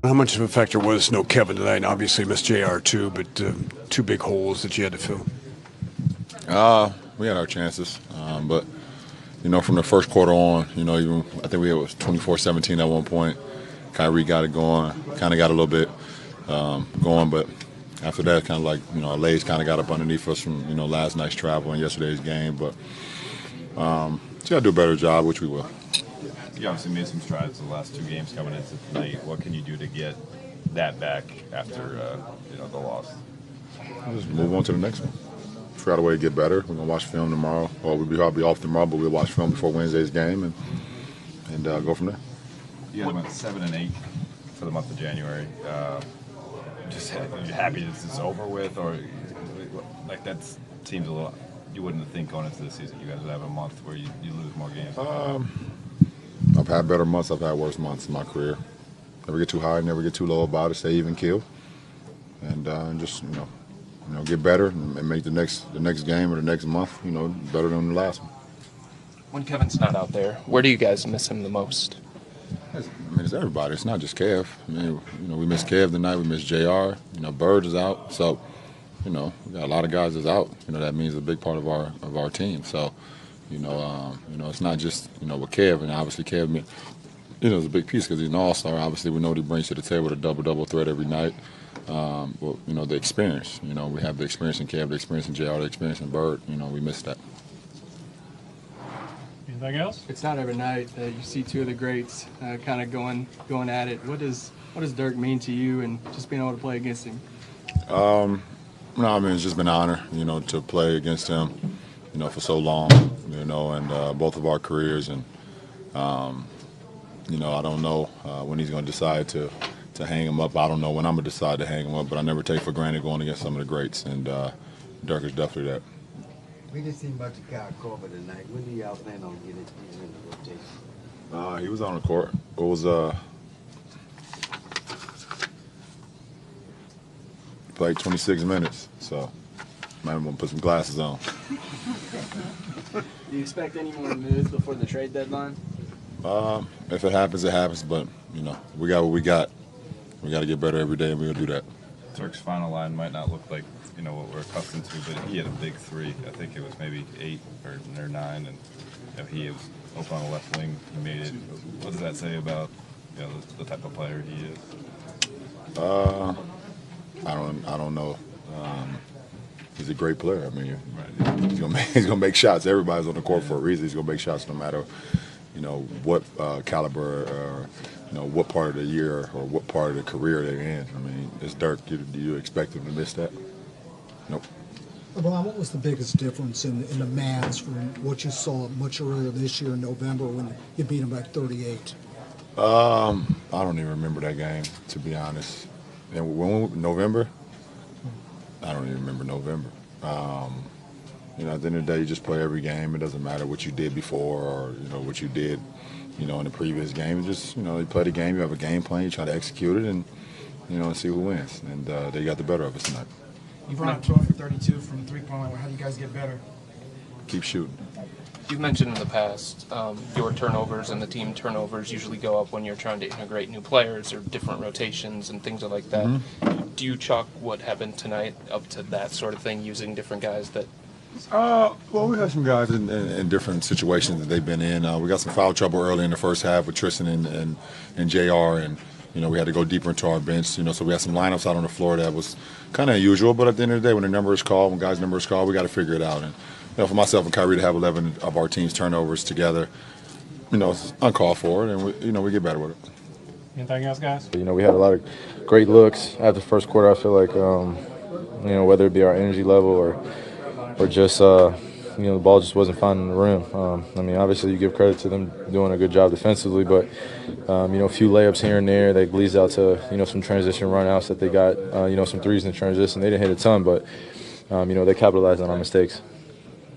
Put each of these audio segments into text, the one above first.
How much of a factor was no Kevin tonight? And obviously missed JR too, but two big holes that you had to fill. We had our chances, but from the first quarter on, even I think we was 24-17 at one point. Kyrie got it going, kind of got a little bit going, but after that, kind of like our legs kind of got up underneath us from last night's travel and yesterday's game. But just got to do a better job, which we will. You obviously made some strides the last two games coming into tonight. What can you do to get that back after the loss? Just move on to the next one. Figure out a way to get better. We're gonna watch film tomorrow. Well, we'll probably off tomorrow, but we'll watch film before Wednesday's game and go from there. You guys went 7 and 8 for the month of January. Just happy this is over with, or like that seems a little. You wouldn't think going into the season you guys would have a month where you lose more games. I've had better months. I've had worse months in my career. Never get too high, never get too low about it. Stay even keel, and just get better and make the next game or the next month better than the last one. When Kevin's not out there, where do you guys miss him the most? It's everybody. It's not just Kev. We miss Kev tonight. We miss JR. Bird is out, so we got a lot of guys that's out. That means a big part of our team. So. It's not just with Kev, and obviously Kev, is a big piece because he's an all-star. Obviously, we know what he brings to the table, a double threat every night. But the experience. We have the experience in Kev, the experience in JR, the experience in Bird. We miss that. Anything else? It's not every night that you see two of the greats kind of going at it. What does Dirk mean to you, and just being able to play against him? It's just been an honor, to play against him. For so long, and both of our careers, and I don't know when he's going to decide to hang him up. I don't know when I'm going to decide to hang him up, but I never take for granted going against some of the greats, and Dirk is definitely that. We didn't see much of Kyle Korver tonight. When do y'all plan on getting in the rotation? He was on the court. It was played 26 minutes, so. Might want to put some glasses on. Do you expect any more moves before the trade deadline? If it happens, it happens. But, we got what we got. We got to get better every day, and we're going to do that. Dirk's final line might not look like, what we're accustomed to, but he had a big three. I think it was maybe 8 or 9, and he was open on the left wing. He made it. What does that say about, the type of player he is? I don't know. He's a great player. He's gonna make shots. Everybody's on the court for a reason. He's gonna make shots no matter, what caliber or, what part of the year or what part of the career they're in. It's Dirk. Do you expect him to miss that? Nope. LeBron, what was the biggest difference in the Mavs from what you saw much earlier this year in November when you beat them by 38? I don't even remember that game, to be honest. And November? I don't even remember November. At the end of the day, you just play every game. It doesn't matter what you did before or, what you did, in the previous game. It's just, you play the game, you have a game plan, you try to execute it and, and see who wins. And they got the better of us tonight. You've run 12 for 32 from three-point line. How do you guys get better? Keep shooting. You've mentioned in the past your turnovers and the team turnovers usually go up when you're trying to integrate new players or different rotations and things like that. Mm-hmm. Do you chalk what happened tonight up to that sort of thing, using different guys that? Well, we had some guys in different situations that they've been in. We got some foul trouble early in the first half with Tristan and JR, and we had to go deeper into our bench. So we had some lineups out on the floor that was kind of unusual. But at the end of the day, when the number is called, when guys' number is called, we got to figure it out. And for myself and Kyrie to have 11 of our team's turnovers together, it's uncalled for, and we get better with it. Anything else, guys? We had a lot of great looks after the first quarter. I feel like, whether it be our energy level or just, the ball just wasn't finding the rim. Obviously you give credit to them doing a good job defensively, but, a few layups here and there. They glazed out to, some transition runouts that they got, some threes in transition. They didn't hit a ton, but, they capitalized on our mistakes.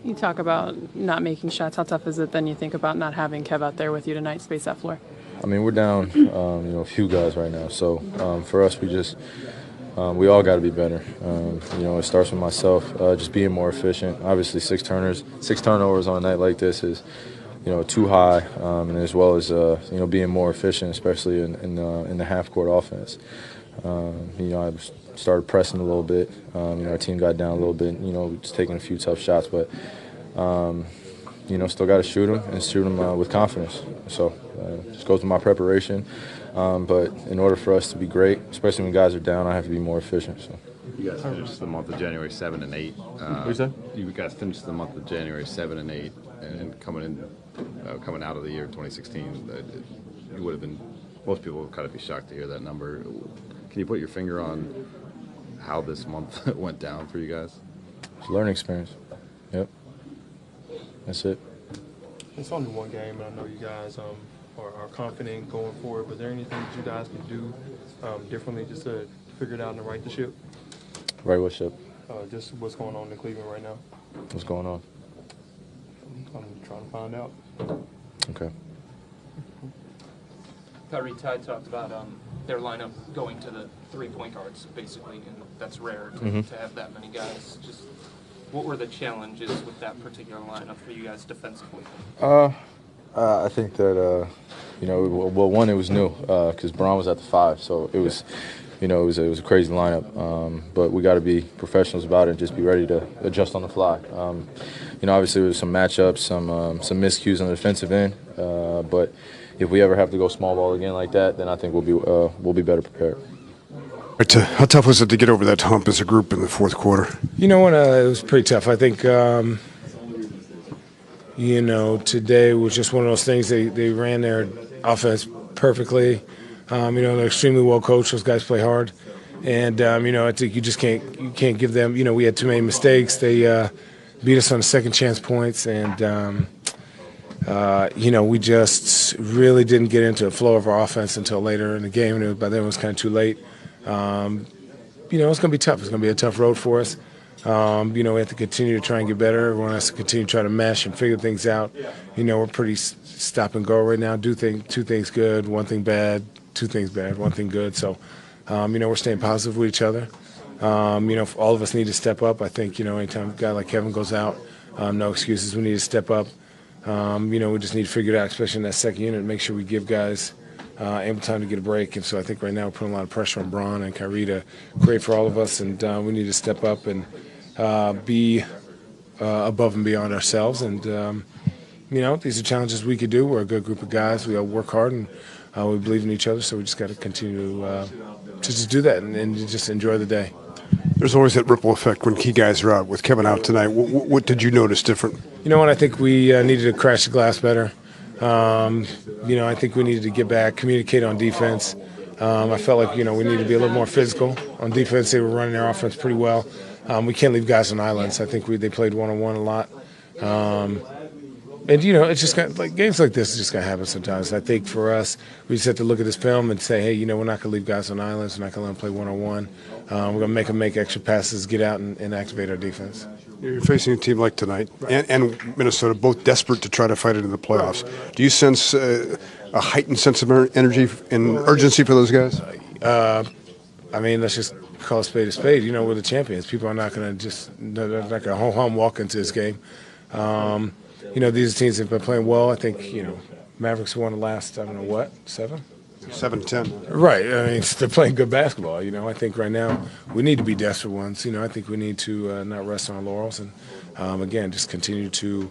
You talk about not making shots. How tough is it then you think about not having Kev out there with you tonight, space that floor? We're down, a few guys right now. So for us, we all got to be better. It starts with myself, just being more efficient. Obviously, 6 turnovers on a night like this is too high, and as well as being more efficient, especially in the half court offense. I started pressing a little bit. Our team got down a little bit. Just taking a few tough shots, but still got to shoot them and shoot them with confidence. So just goes with my preparation. But in order for us to be great, especially when guys are down, I have to be more efficient. So. You guys finished the month of January 7-8. What you say? You guys finished the month of January 7-8, and coming out of the year 2016, you would have been. Most people would kind of be shocked to hear that number. Can you put your finger on how this month went down for you guys? It's a learning experience. Yep. That's it. It's only one game, and I know you guys are confident going forward. But is there anything that you guys can do differently just to figure it out and right the ship? Right, what ship? Just what's going on in Cleveland right now. What's going on? I'm trying to find out. Okay. Kyrie, Ty talked about their lineup going to the 3 point guards, basically, and that's rare to have that many guys. Just what were the challenges with that particular lineup for you guys defensively? I think that well, one, it was new because Braun was at the 5, so it was. It was a crazy lineup, but we got to be professionals about it and just be ready to adjust on the fly. Obviously there was some matchups, some miscues on the defensive end, but if we ever have to go small ball again like that, then I think we'll be better prepared. How tough was it to get over that hump as a group in the fourth quarter? It was pretty tough. I think today was just one of those things. They ran their offense perfectly. They're extremely well coached. Those guys play hard, and I think you just can't give them. We had too many mistakes. They beat us on the second chance points, and we just really didn't get into the flow of our offense until later in the game. And by then it was kind of too late. It's going to be tough. It's going to be a tough road for us. We have to continue to try and get better. Everyone has to continue to try to mesh and figure things out. We're pretty stop and go right now. Do two things good, one thing bad. 2 things bad, 1 thing good. So, we're staying positive with each other. All of us need to step up. I think, anytime a guy like Kevin goes out, no excuses. We need to step up. We just need to figure it out, especially in that second unit, and make sure we give guys ample time to get a break. And so I think right now we're putting a lot of pressure on Braun and Kyrie to create for all of us, and we need to step up and be above and beyond ourselves. And, these are challenges we could do. We're a good group of guys. We all work hard, and we believe in each other, so we just got to continue to just do that and just enjoy the day. There's always that ripple effect when key guys are out. With Kevin out tonight, what did you notice different? I think we needed to crash the glass better. I think we needed to get back, communicate on defense. I felt like, we needed to be a little more physical. On defense, they were running their offense pretty well. We can't leave guys on islands. I think they played one-on-one a lot. And, it's just like games like this is just going to happen sometimes. I think for us, we just have to look at this film and say, hey, we're not going to leave guys on islands. We're not going to let them play one-on-one. We're going to make them make extra passes, get out and activate our defense. You're facing a team like tonight and Minnesota, both desperate to try to fight it in the playoffs. Do you sense a heightened sense of energy and urgency for those guys? Let's just call a spade a spade. We're the champions. People are not going to they're not going to home walk into this game. These teams have been playing well. I think, Mavericks won the last, 7? 7-10. Right. They're playing good basketball. I think right now we need to be desperate ones. I think we need to not rest on our laurels and, again, just continue to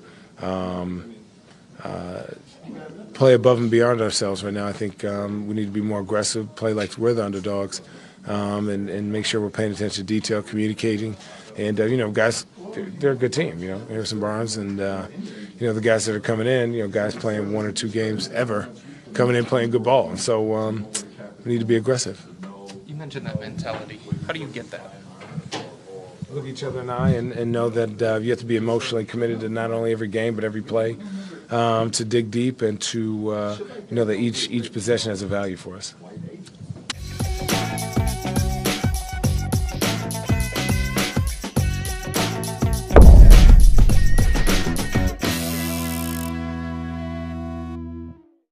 play above and beyond ourselves right now. I think we need to be more aggressive, play like we're the underdogs, and make sure we're paying attention to detail, communicating. And, guys, they're a good team, Harrison Barnes and, the guys that are coming in, guys playing 1 or 2 games ever, coming in playing good ball. And so we need to be aggressive. You mentioned that mentality. How do you get that? Look each other in the eye and know that you have to be emotionally committed to not only every game but every play, to dig deep and to, that each possession has a value for us.